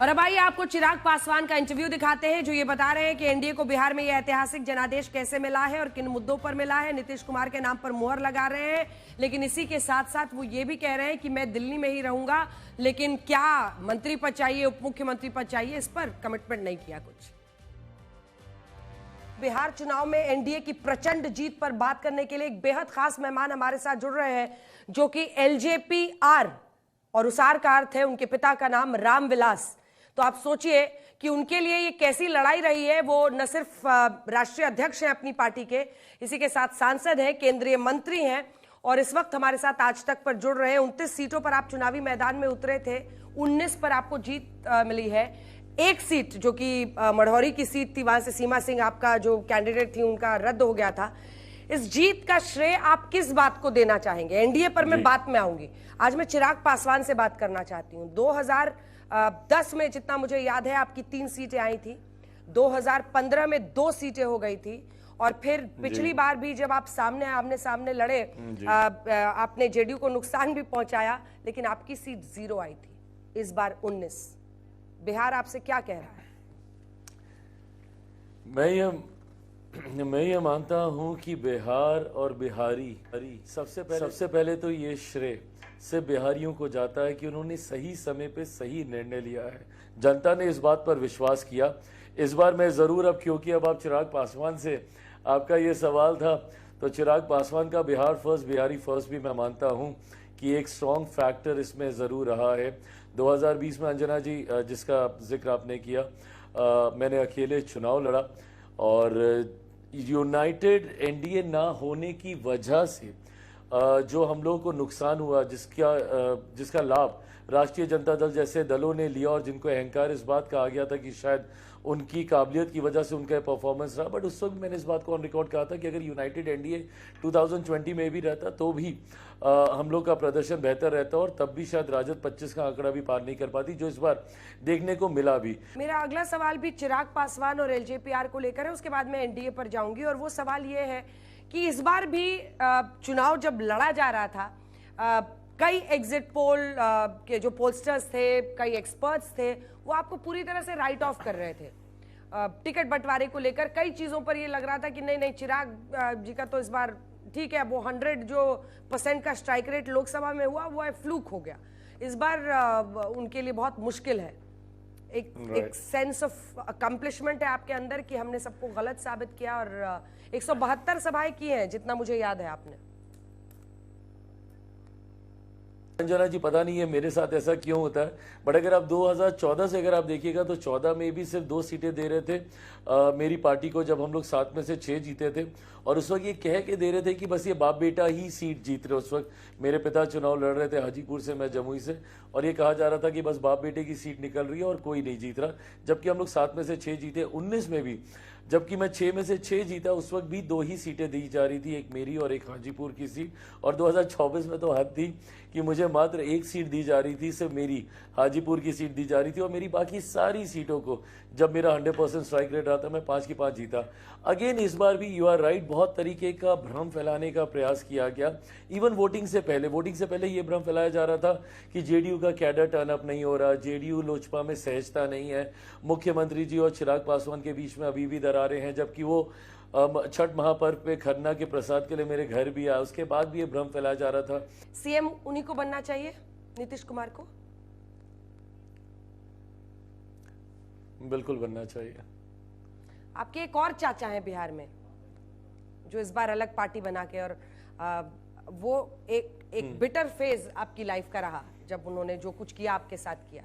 और अब आइए आपको चिराग पासवान का इंटरव्यू दिखाते हैं, जो ये बता रहे हैं कि एनडीए को बिहार में ये ऐतिहासिक जनादेश कैसे मिला है और किन मुद्दों पर मिला है। नीतीश कुमार के नाम पर मुहर लगा रहे हैं, लेकिन इसी के साथ साथ वो ये भी कह रहे हैं कि मैं दिल्ली में ही रहूंगा, लेकिन क्या मंत्री पद चाहिए, उप मुख्यमंत्री पद चाहिए, इस पर कमिटमेंट नहीं किया कुछ। बिहार चुनाव में एनडीए की प्रचंड जीत पर बात करने के लिए एक बेहद खास मेहमान हमारे साथ जुड़ रहे हैं, जो कि एलजेपी-आर, और उसार का अर्थ है उनके पिता का नाम रामविलास। तो आप सोचिए कि उनके लिए ये कैसी लड़ाई रही है। वो न सिर्फ राष्ट्रीय अध्यक्ष हैं अपनी पार्टी के, इसी के साथ सांसद हैं, केंद्रीय मंत्री हैं, और इस वक्त हमारे साथ आज तक पर जुड़ रहे हैं। 29 सीटों पर आप चुनावी मैदान में उतरे थे, 19 पर आपको जीत मिली है। एक सीट जो कि मढ़ौरी की सीट थी, वहां से सीमा सिंह आपका जो कैंडिडेट थी उनका रद्द हो गया था। इस जीत का श्रेय आप किस बात को देना चाहेंगे? एनडीए पर मैं बात में आऊंगी, आज मैं चिराग पासवान से बात करना चाहती हूँ। 2010 में जितना मुझे याद है आपकी 3 सीटें आई थी, 2015 में 2 सीटें हो गई थी, और फिर पिछली बार भी जब आप आमने सामने लड़े, आपने जेडीयू को नुकसान भी पहुंचाया, लेकिन आपकी सीट 0 आई थी। इस बार 19। बिहार आपसे क्या कह रहा है? मैं ये मानता हूं कि बिहार और बिहारी सबसे पहले तो ये श्रेय सिर्फ बिहारियों को जाता है कि उन्होंने सही समय पे सही निर्णय लिया है। जनता ने इस बात पर विश्वास किया। इस बार मैं ज़रूर, अब क्योंकि अब आप चिराग पासवान से आपका ये सवाल था, तो चिराग पासवान का बिहार फर्स्ट बिहारी फर्स्ट भी मैं मानता हूं कि एक स्ट्रॉन्ग फैक्टर इसमें ज़रूर रहा है। 2020 में अंजना जी जिसका जिक्र आपने किया, मैंने अकेले चुनाव लड़ा, और यूनाइटेड एनडीए ना होने की वजह से जो हम लोगों को नुकसान हुआ, जिसका लाभ राष्ट्रीय जनता दल जैसे दलों ने लिया, और जिनको अहंकार इस बात का आ गया था कि शायद उनकी काबिलियत की वजह से उनका परफॉर्मेंस रहा। बट उस वक्त मैंने इस बात को ऑन रिकॉर्ड कहा था कि अगर यूनाइटेड एनडीए 2020 में भी रहता तो भी हम लोग का प्रदर्शन बेहतर रहता, और तब भी शायद राजद 25 का आंकड़ा भी पार नहीं कर पाती, जो इस बार देखने को मिला भी। मेरा अगला सवाल भी चिराग पासवान और एलजेपी-आर को लेकर है, उसके बाद मैं एनडीए पर जाऊंगी। और वो सवाल ये है कि इस बार भी चुनाव जब लड़ा जा रहा था, कई एग्जिट पोल के जो पोलस्टर्स थे, कई एक्सपर्ट्स थे, वो आपको पूरी तरह से राइट ऑफ कर रहे थे। टिकट बंटवारे को लेकर कई चीजों पर ये लग रहा था कि नहीं चिराग जी का तो इस बार ठीक है, वो 100% का स्ट्राइक रेट लोकसभा में हुआ, वो फ्लूक हो गया। इस बार उनके लिए बहुत मुश्किल है। एक सेंस ऑफ अकम्प्लिशमेंट है आपके अंदर कि हमने सबको गलत साबित किया, और 172 सभाएं की हैं जितना मुझे याद है आपने। अंजना जी, पता नहीं है मेरे साथ ऐसा क्यों होता है, बट अगर आप 2014 से अगर आप देखिएगा तो 14 में भी सिर्फ 2 सीटें दे रहे थे मेरी पार्टी को, जब हम लोग 7 में से 6 जीते थे, और उस वक्त ये कह के दे रहे थे कि बस ये बाप बेटा ही सीट जीत रहे। उस वक्त मेरे पिता चुनाव लड़ रहे थे हाजीपुर से, मैं जमुई से, और ये कहा जा रहा था कि बस बाप बेटे की सीट निकल रही है और कोई नहीं जीत रहा, जबकि हम लोग 7 में से 6 जीते। 19 में भी जबकि मैं 6 में से 6 जीता, उस वक्त भी 2 ही सीटें दी जा रही थी, एक मेरी और एक हाजीपुर की सीट। और 2024 में तो हद थी कि मुझे मात्र 1 सीट दी जा रही थी, सिर्फ मेरी हाजीपुर की सीट दी जा रही थी, और मेरी बाकी सारी सीटों को जब मेरा 100% स्ट्राइक रेट रहा था, मैं 5 की 5 जीता। अगेन इस बार भी यू आर राइट, बहुत तरीके का भ्रम फैलाने का प्रयास किया गया। इवन वोटिंग से पहले ये भ्रम फैलाया जा रहा था कि जेडीयू का कैडर टर्नअप नहीं हो रहा, जेडीयू लोजपा में सहजता नहीं है, मुख्यमंत्री जी और चिराग पासवान के बीच में अभी भी दरारें हैं, जबकि वो छठ महापर्व पे खरना के प्रसाद के लिए मेरे घर भी आया। उसके बाद भी ये भ्रम फैलाया जा रहा था। सीएम उन्हीं को बनना चाहिए, नीतीश कुमार को? बिल्कुल बनना चाहिए। आपके एक और चाचा हैं बिहार में, जो इस बार अलग पार्टी बना के, और वो एक बिटर फेज आपकी लाइफ का रहा, जब उन्होंने जो कुछ किया आपके साथ किया।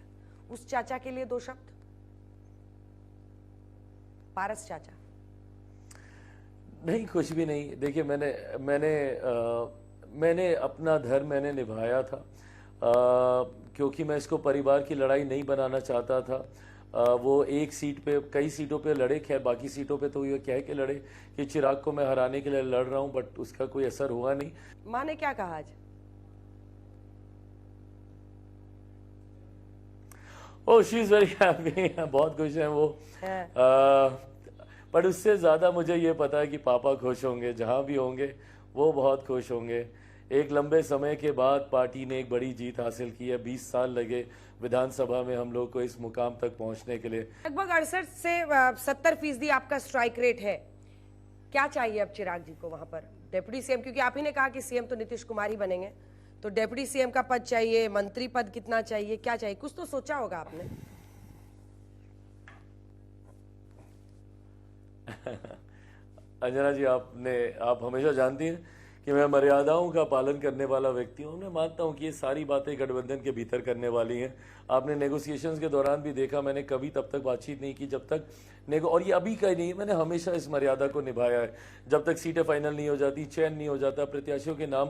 उस चाचा के लिए 2 शब्द। पारस चाचा। नहीं, कुछ भी नहीं। देखिए, मैंने अपना धर्म मैंने निभाया था, क्योंकि मैं इसको परिवार की लड़ाई नहीं बनाना चाहता था। वो एक सीट पे, कई सीटों पे लड़े, खैर बाकी सीटों पे तो ये कह के लड़े कि चिराग को मैं हराने के लिए लड़ रहा हूं, बट उसका कोई असर हुआ नहीं। माँ ने क्या कहा आज? ओह, शी इज वेरी हैप्पी, बहुत खुश हैं वो। पर उससे ज्यादा मुझे ये पता है कि पापा खुश होंगे, जहां भी होंगे वो बहुत खुश होंगे। एक लंबे समय के बाद पार्टी ने एक बड़ी जीत हासिल की है। 20 साल लगे विधानसभा में हम लोग को इस मुकाम तक पहुंचने के लिए। लगभग 68 से 70% आपका स्ट्राइक रेट है। क्या चाहिए अब चिराग जी को वहां पर डेप्यूटी सीएम, क्योंकि आप ही ने कहा कि सीएम तो नीतीश कुमार ही बनेंगे, तो डेप्यूटी सीएम का पद चाहिए, मंत्री पद कितना चाहिए, क्या चाहिए, कुछ तो सोचा होगा आपने। अंजना जी, आप हमेशा जानती हैं कि मैं मर्यादाओं का पालन करने वाला व्यक्ति हूं। मैं मानता हूं कि ये सारी बातें गठबंधन के भीतर करने वाली हैं। आपने नेगोशिएशंस के दौरान भी देखा, मैंने कभी तब तक बातचीत नहीं की जब तक और ये अभी का ही नहीं, मैंने हमेशा इस मर्यादा को निभाया है। जब तक सीटें फाइनल नहीं हो जाती, चयन नहीं हो जाता, प्रत्याशियों के नाम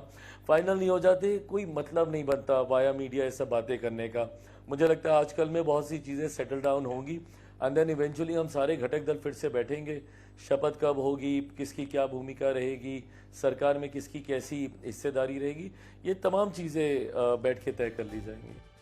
फाइनल नहीं हो जाते, कोई मतलब नहीं बनता वाया मीडिया ये सब बातें करने का। मुझे लगता है आजकल में बहुत सी चीज़ें सेटल डाउन होंगी एंड देन इवेंचुअली हम सारे घटक दल फिर से बैठेंगे। शपथ कब होगी, किसकी क्या भूमिका रहेगी, सरकार में किसकी कैसी हिस्सेदारी रहेगी, ये तमाम चीज़ें बैठ के तय कर ली जाएंगी।